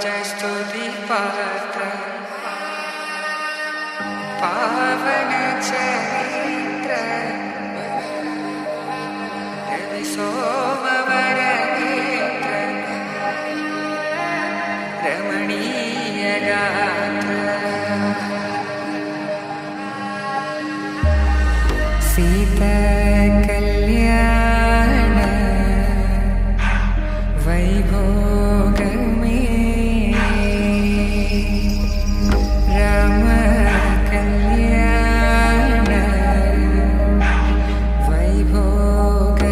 स्तुति पात्र पावन चरित्र रवि सोमवर नेत्र रमणीय गात्र सीता कल्याण वैभोग में राम कल्याण वैभोग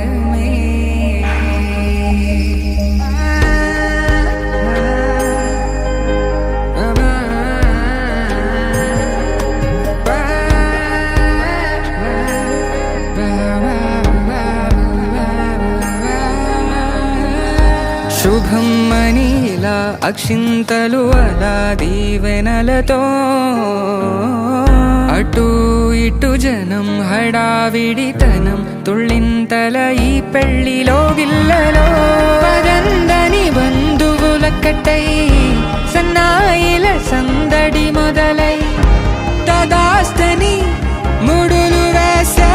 శుభం మనీలా అక్షింతలు అలా దీవెనలతో అటు ఇటు జనం హడావిడితనం తుళ్ళింతల ఈ పెళ్లిలో గిల్లలో పదందని బంధువులక్కటై సన్నాయిల సందడి మొదలై తదాస్తని ముడులు వేసే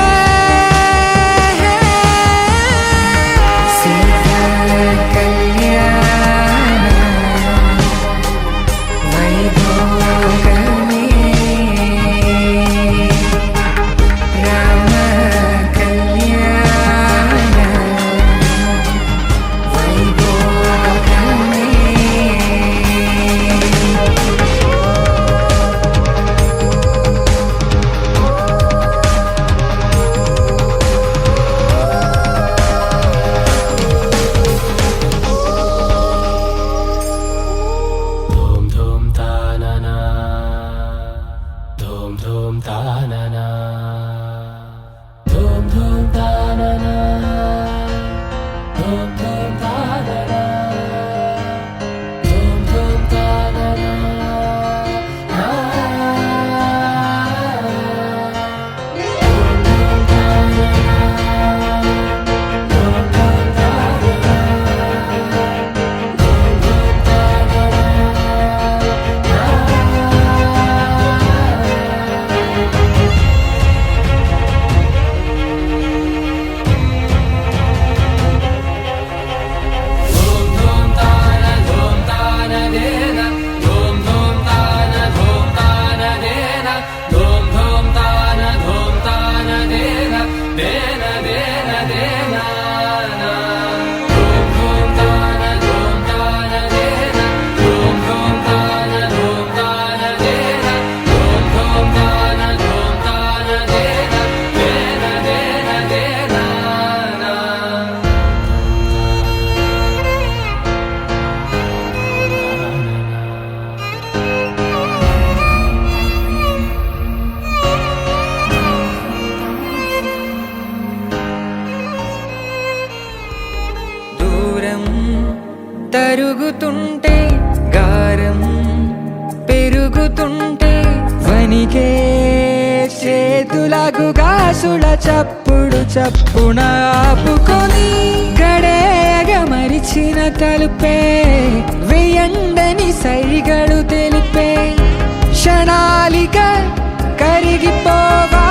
తరుగుతుంటే గారం పెరుగుతుంటే వనికే చేతులకు గాసుల చప్పుడు చప్పున ఆపుకొని గడేగ మరిచిన తలుపే వేయండని సైగడు తెలిపే క్షణాలిక కరిగిపోవా